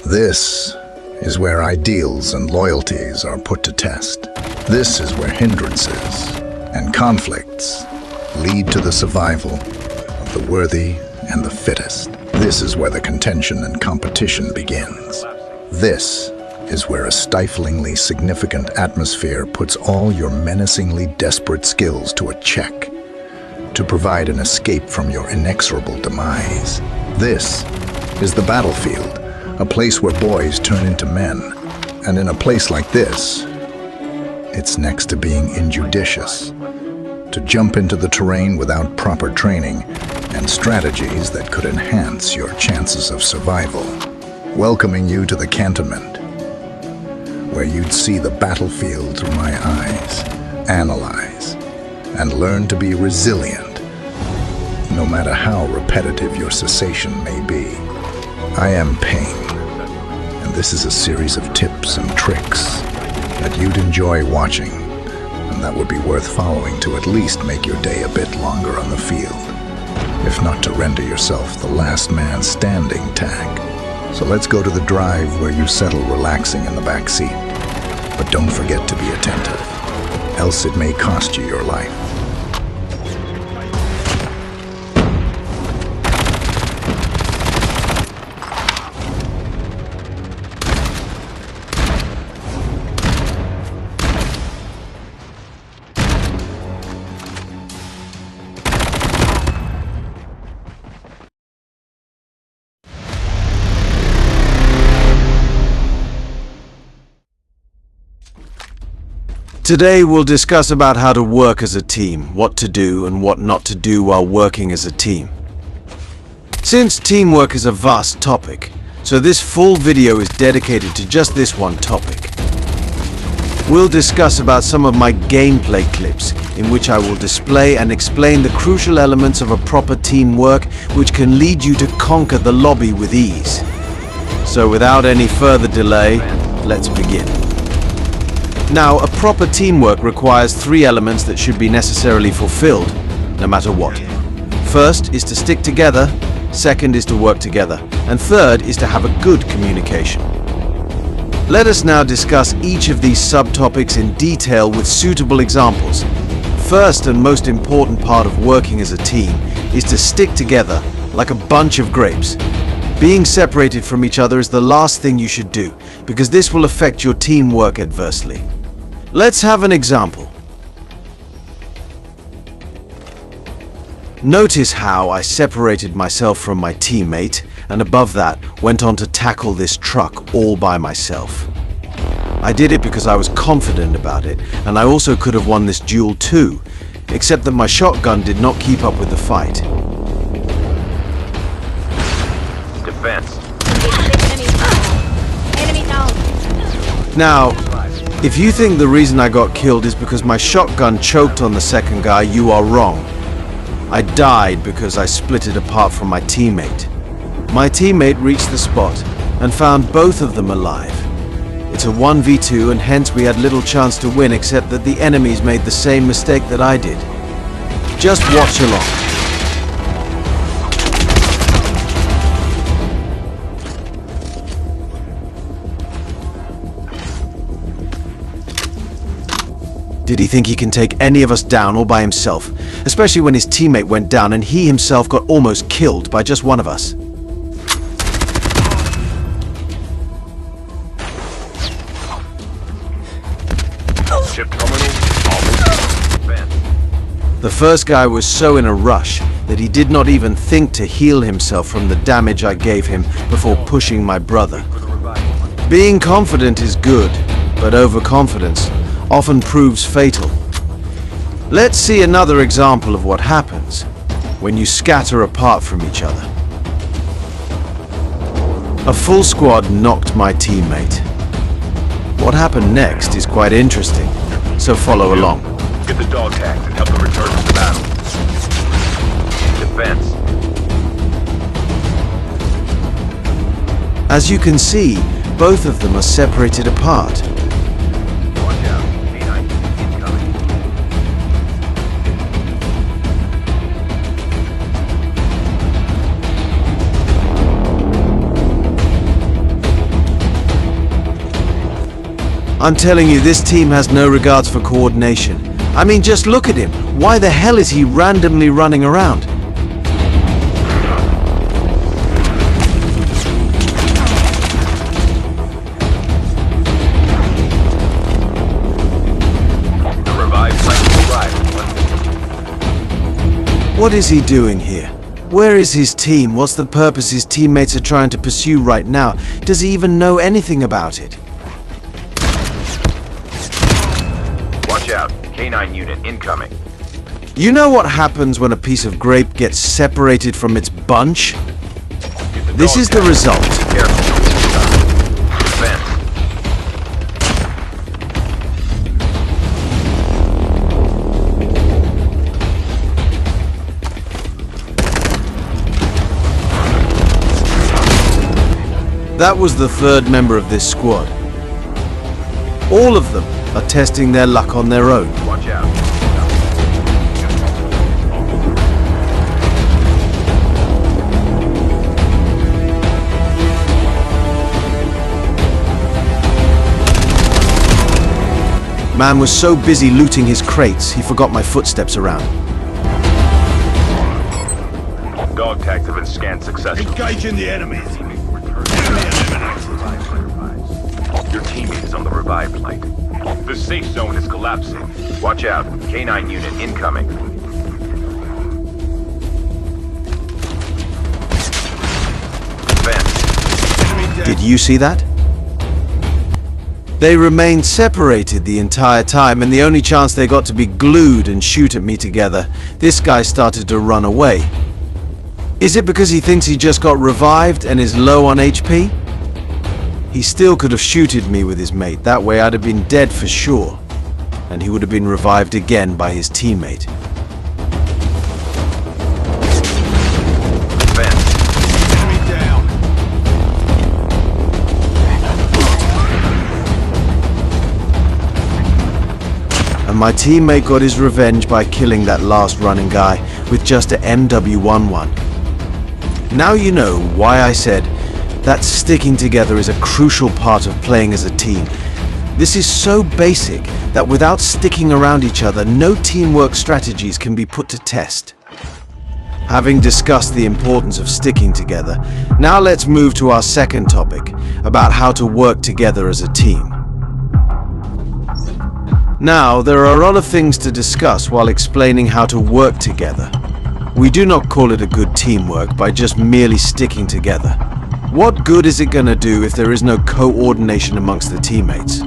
This is where ideals and loyalties are put to test. This is where hindrances and conflicts lead to the survival of the worthy and the fittest. This is where the contention and competition begins. This is where a stiflingly significant atmosphere puts all your menacingly desperate skills to a check to provide an escape from your inexorable demise. This is the battlefield, a place where boys turn into men. And in a place like this, it's next to being injudicious to jump into the terrain without proper training and strategies that could enhance your chances of survival. Welcoming you to the cantonment, where you'd see the battlefield through my eyes, analyze, and learn to be resilient, no matter how repetitive your cessation may be. I am Pain, and this is a series of tips and tricks that you'd enjoy watching, and that would be worth following to at least make your day a bit longer on the field, if not to render yourself the last man standing tag. So let's go to the drive where you settle relaxing in the back seat. But don't forget to be attentive, else it may cost you your life. Today we'll discuss about how to work as a team, what to do and what not to do while working as a team. Since teamwork is a vast topic, so this full video is dedicated to just this one topic. We'll discuss about some of my gameplay clips in which I will display and explain the crucial elements of a proper teamwork which can lead you to conquer the lobby with ease. So without any further delay, let's begin. Now, a proper teamwork requires 3 elements that should be necessarily fulfilled, no matter what. First is to stick together, second is to work together, and third is to have a good communication. Let us now discuss each of these subtopics in detail with suitable examples. First and most important part of working as a team is to stick together like a bunch of grapes. Being separated from each other is the last thing you should do, because this will affect your teamwork adversely. Let's have an example. Notice how I separated myself from my teammate, and above that went on to tackle this truck all by myself. I did it because I was confident about it, and I also could have won this duel too, except that my shotgun did not keep up with the fight. Defense. Enemy down. Now, if you think the reason I got killed is because my shotgun choked on the second guy, you are wrong. I died because I split it apart from my teammate. My teammate reached the spot and found both of them alive. It's a 1v2 and hence we had little chance to win, except that the enemies made the same mistake that I did. Just watch along. Did he think he can take any of us down all by himself? Especially when his teammate went down and he himself got almost killed by just one of us. Ship terminal. The first guy was so in a rush that he did not even think to heal himself from the damage I gave him before pushing my brother. Being confident is good, but overconfidence often proves fatal. Let's see another example of what happens when you scatter apart from each other. A full squad knocked my teammate. What happened next is quite interesting, so follow along. Get the dog tags and help them return to the battle. Defense. As you can see, both of them are separated apart. Watch out. V9 incoming. I'm telling you, this team has no regards for coordination. I mean, just look at him. Why the hell is he randomly running around? The revived flight will arrive. What is he doing here? Where is his team? What's the purpose his teammates are trying to pursue right now? Does he even know anything about it? Watch out. K9 unit incoming. You know what happens when a piece of grape gets separated from its bunch? This is the result. Careful. Defense. That was the third member of this squad. All of them are testing their luck on their own. Watch out. Man was so busy looting his crates, he forgot my footsteps around. Dog tags have been scanned successfully. Engaging the enemies. Your teammate is on the revived flight. The safe zone is collapsing. Watch out. K9 unit incoming. Defense. Did you see that? They remained separated the entire time, and the only chance they got to be glued and shoot at me together, this guy started to run away. Is it because he thinks he just got revived and is low on HP? He still could have shooted me with his mate. That way I'd have been dead for sure, and he would have been revived again by his teammate. Defense. Enemy down. And my teammate got his revenge by killing that last running guy with just a MW11. Now you know why I said that sticking together is a crucial part of playing as a team. This is so basic that without sticking around each other, no teamwork strategies can be put to test. Having discussed the importance of sticking together, now let's move to our second topic, about how to work together as a team. Now, there are a lot of things to discuss while explaining how to work together. We do not call it a good teamwork by just merely sticking together. What good is it going to do if there is no coordination amongst the teammates?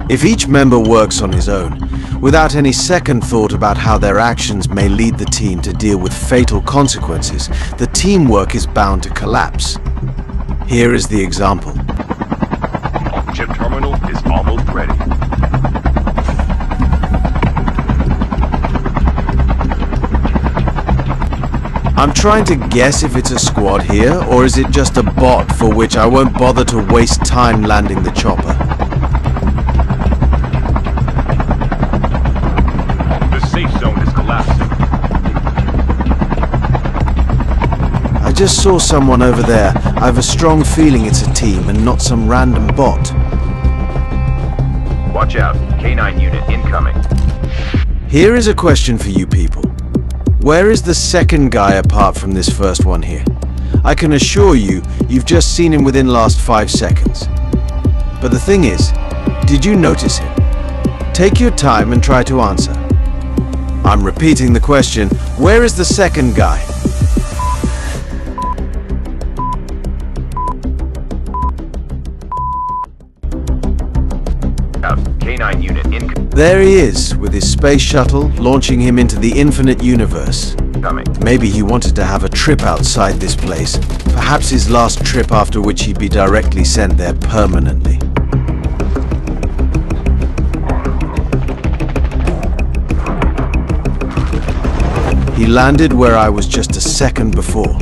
If each member works on his own, without any second thought about how their actions may lead the team to deal with fatal consequences, the teamwork is bound to collapse. Here is the example. Chip terminal is almost ready. I'm trying to guess if it's a squad here, or is it just a bot for which I won't bother to waste time landing the chopper. The safe zone is collapsing. I just saw someone over there. I have a strong feeling it's a team and not some random bot. Watch out. K9 unit incoming. Here is a question for you people. Where is the second guy apart from this first one here? I can assure you, you've just seen him within the last 5 seconds. But the thing is, did you notice him? Take your time and try to answer. I'm repeating the question, where is the second guy? K9 unit incoming. There he is, with his space shuttle, launching him into the infinite universe. Maybe he wanted to have a trip outside this place. Perhaps his last trip after which he'd be directly sent there permanently. He landed where I was just a second before.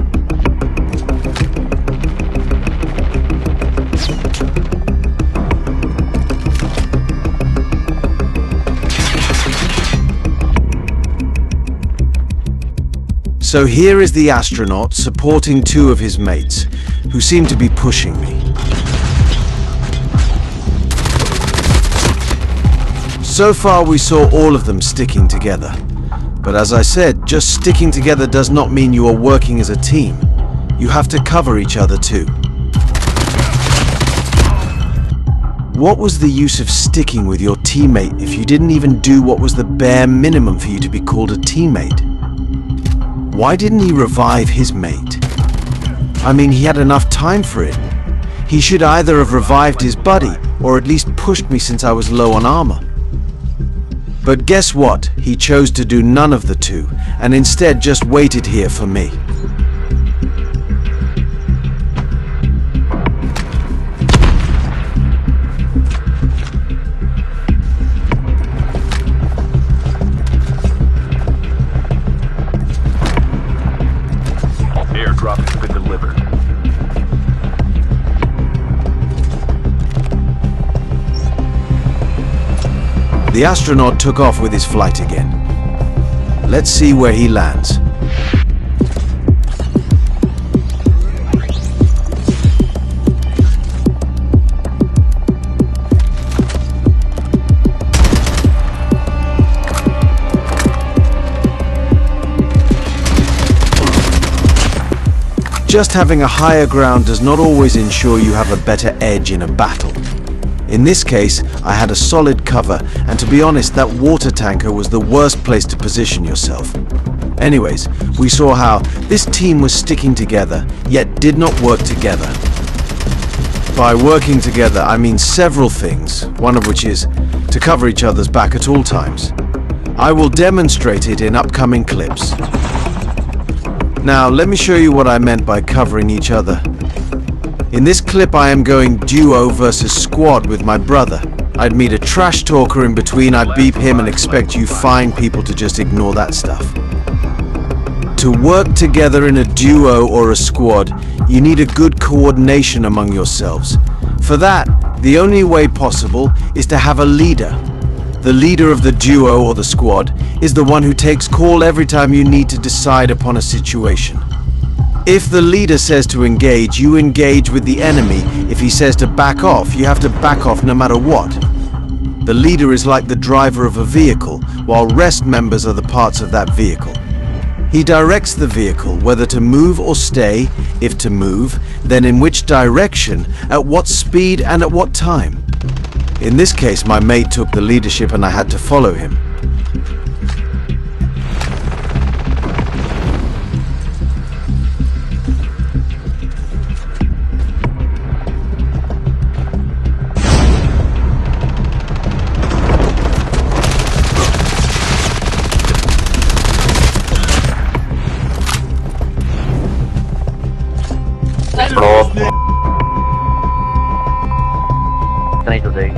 So here is the astronaut supporting 2 of his mates, who seem to be pushing me. So far we saw all of them sticking together. But as I said, just sticking together does not mean you are working as a team. You have to cover each other too. What was the use of sticking with your teammate if you didn't even do what was the bare minimum for you to be called a teammate? Why didn't he revive his mate? I mean, he had enough time for it. He should either have revived his buddy or at least pushed me since I was low on armor. But guess what? He chose to do none of the two and instead just waited here for me. Airdrop has been delivered. The astronaut took off with his flight again. Let's see where he lands. Just having a higher ground does not always ensure you have a better edge in a battle. In this case, I had a solid cover, and to be honest, that water tanker was the worst place to position yourself. Anyways, we saw how this team was sticking together, yet did not work together. By working together, I mean several things, one of which is to cover each other's back at all times. I will demonstrate it in upcoming clips. Now, let me show you what I meant by covering each other. In this clip I am going duo versus squad with my brother. I'd meet a trash talker in between, I'd beep him and expect you fine people to just ignore that stuff. To work together in a duo or a squad, you need a good coordination among yourselves. For that, the only way possible is to have a leader. The leader of the duo or the squad is the one who takes call every time you need to decide upon a situation. If the leader says to engage, you engage with the enemy. If he says to back off, you have to back off no matter what. The leader is like the driver of a vehicle, while rest members are the parts of that vehicle. He directs the vehicle whether to move or stay, if to move, then in which direction, at what speed and at what time. In this case, my mate took the leadership and I had to follow him. Today.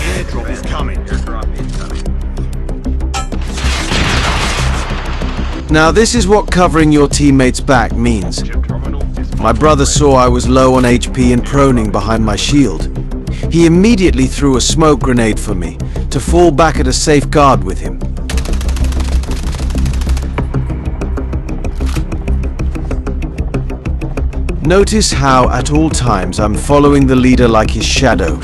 Airdrop is coming. Now this is what covering your teammate's back means. My brother saw I was low on HP and proning behind my shield. He immediately threw a smoke grenade for me, to fall back at a safe guard with him. Notice how at all times I'm following the leader like his shadow.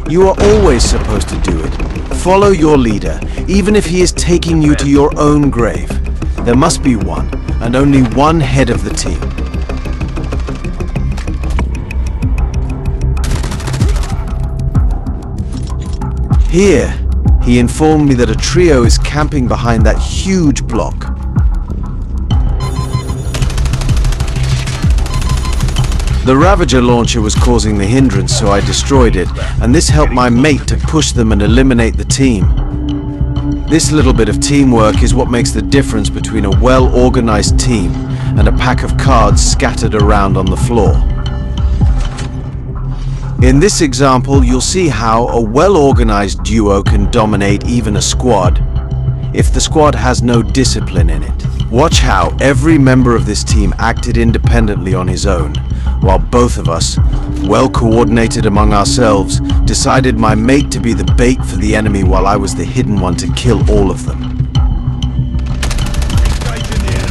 You are always supposed to do it. Follow your leader, even if he is taking you to your own grave. There must be one, and only one head of the team. Here, he informed me that a trio is camping behind that huge block. The Ravager launcher was causing the hindrance, so I destroyed it, and this helped my mate to push them and eliminate the team. This little bit of teamwork is what makes the difference between a well-organized team and a pack of cards scattered around on the floor. In this example, you'll see how a well-organized duo can dominate even a squad if the squad has no discipline in it. Watch how every member of this team acted independently on his own, while both of us, well coordinated among ourselves, decided my mate to be the bait for the enemy while I was the hidden one to kill all of them. Engaging the enemy.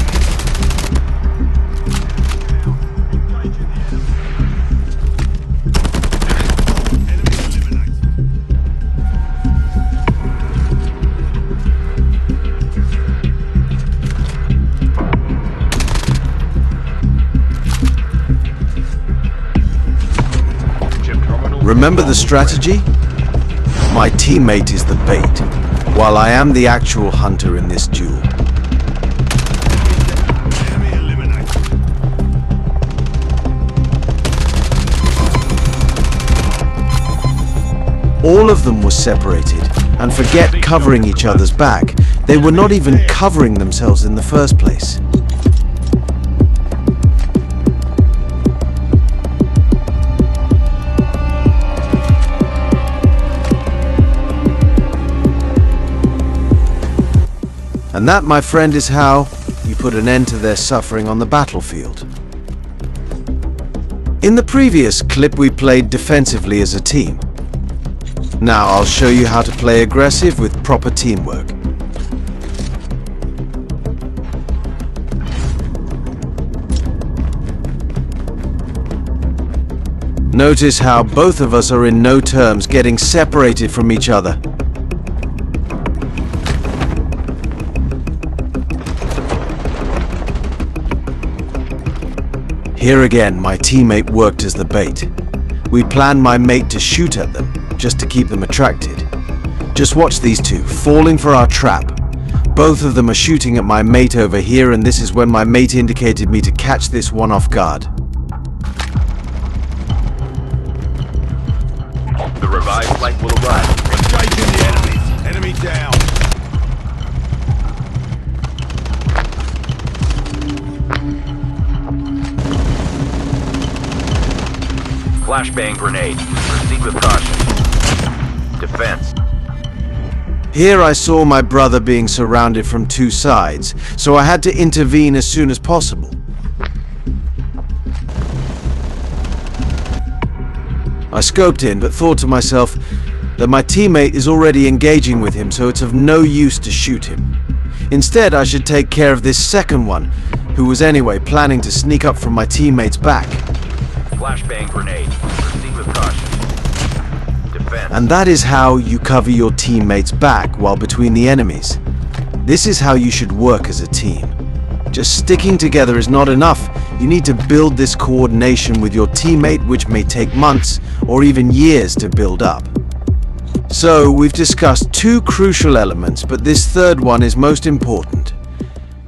Remember the strategy? My teammate is the bait, while I am the actual hunter in this duel. Enemy eliminated. All of them were separated, and forget covering each other's back, they were not even covering themselves in the first place. And that, my friend, is how you put an end to their suffering on the battlefield. In the previous clip, we played defensively as a team. Now I'll show you how to play aggressive with proper teamwork. Notice how both of us are in no terms getting separated from each other. Here again, my teammate worked as the bait. We planned my mate to shoot at them, just to keep them attracted. Just watch these two, falling for our trap. Both of them are shooting at my mate over here, and this is when my mate indicated me to catch this one off guard. The revived flight will arrive. Engaging the enemies. Enemy down. Flashbang grenade. Proceed with caution. Defense. Here I saw my brother being surrounded from two sides, so I had to intervene as soon as possible. I scoped in, but thought to myself that my teammate is already engaging with him, so it's of no use to shoot him. Instead, I should take care of this second one, who was anyway planning to sneak up from my teammate's back. Flashbang grenade. Proceed with caution. Defense. And that is how you cover your teammate's back while between the enemies. This is how you should work as a team. Just sticking together is not enough. You need to build this coordination with your teammate, which may take months or even years to build up. So, we've discussed two crucial elements, but this third one is most important.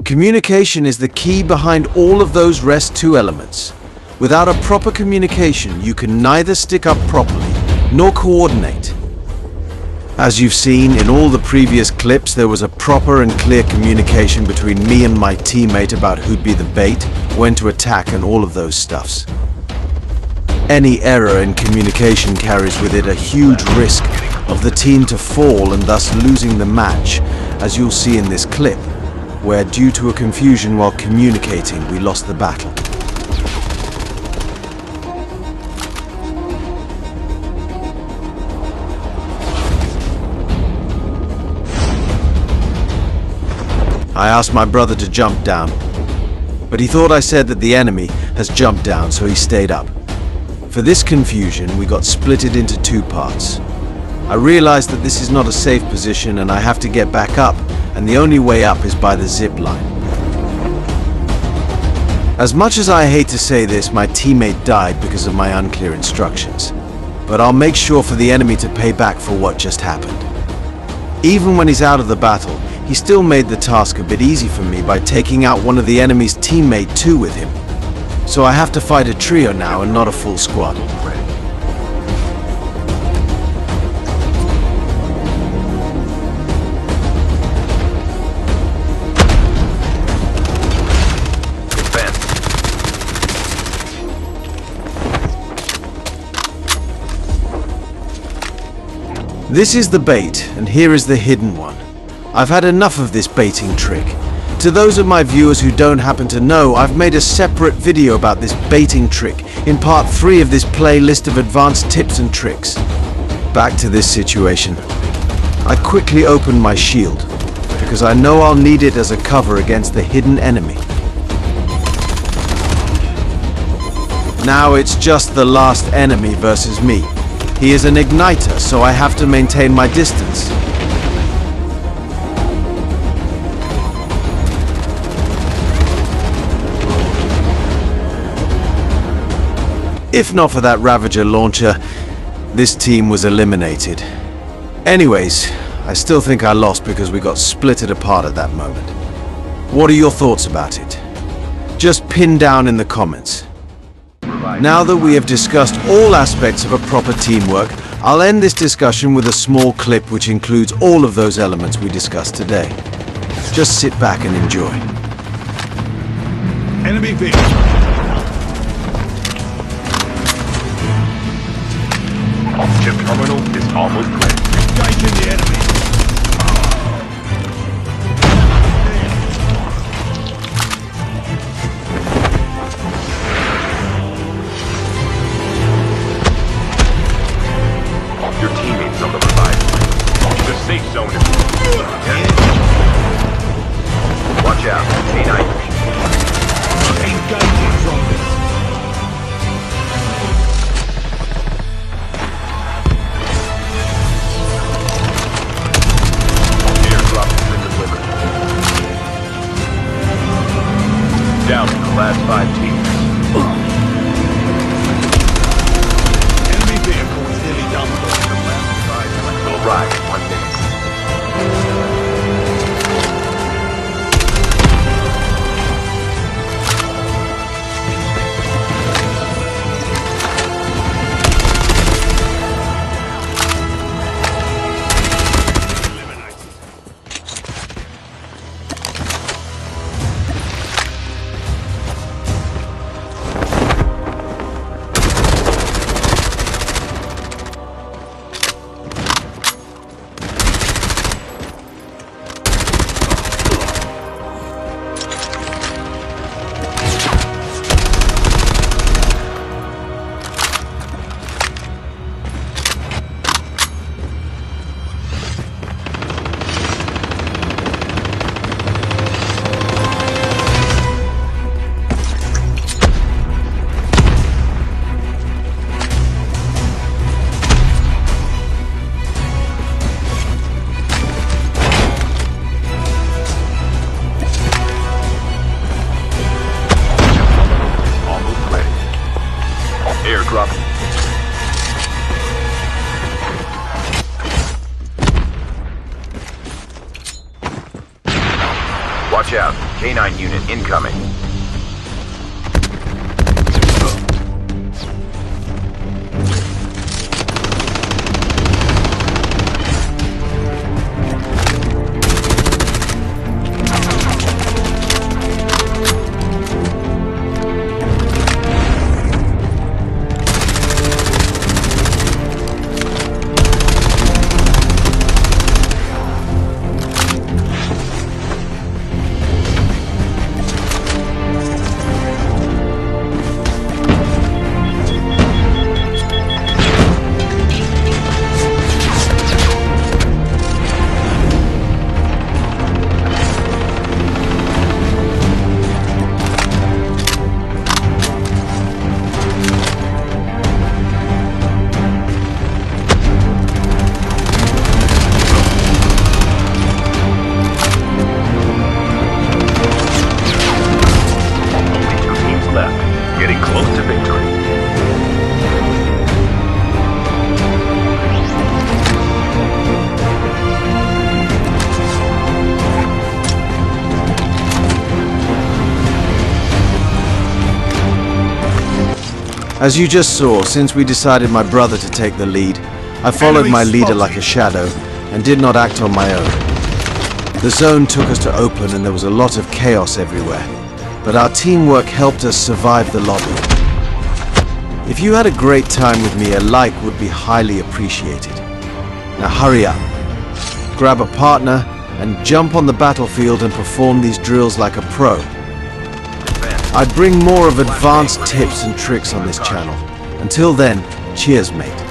Communication is the key behind all of those rest two elements. Without a proper communication, you can neither stick up properly nor coordinate. As you've seen in all the previous clips, there was a proper and clear communication between me and my teammate about who'd be the bait, when to attack, and all of those stuffs. Any error in communication carries with it a huge risk of the team to fall and thus losing the match, as you'll see in this clip, where due to a confusion while communicating, we lost the battle. I asked my brother to jump down, but he thought I said that the enemy has jumped down, so he stayed up. For this confusion, we got splitted into two parts. I realized that this is not a safe position and I have to get back up, and the only way up is by the zip line. As much as I hate to say this, my teammate died because of my unclear instructions, but I'll make sure for the enemy to pay back for what just happened. Even when he's out of the battle, he still made the task a bit easy for me by taking out one of the enemy's teammate too with him. So I have to fight a trio now and not a full squad. This is the bait, and here is the hidden one. I've had enough of this baiting trick. To those of my viewers who don't happen to know, I've made a separate video about this baiting trick in part 3 of this playlist of advanced tips and tricks. Back to this situation. I quickly opened my shield, because I know I'll need it as a cover against the hidden enemy. Now it's just the last enemy versus me. He is an igniter, so I have to maintain my distance. If not for that Ravager launcher, this team was eliminated. Anyways, I still think I lost because we got splitted apart at that moment. What are your thoughts about it? Just pin down in the comments. Now that we have discussed all aspects of a proper teamwork, I'll end this discussion with a small clip which includes all of those elements we discussed today. Just sit back and enjoy. Enemy vehicle. Chip terminal is almost clear. Engaging the enemy. Your teammates on the revive flight. The safe zone is... Watch out, K9. Engaging zombies. Airdrop has been delivered. Down to the last 5 teams. Enemy vehicle is nearly done for. Will arrive in 1 minute. Airdrop. Watch out. K9 unit incoming. As you just saw, since we decided my brother to take the lead, I followed my leader like a shadow and did not act on my own. The zone took us to open and there was a lot of chaos everywhere, but our teamwork helped us survive the lobby. If you had a great time with me, a like would be highly appreciated. Now hurry up, grab a partner, and jump on the battlefield and perform these drills like a pro. I bring more of advanced tips and tricks on this channel. Until then, cheers, mate.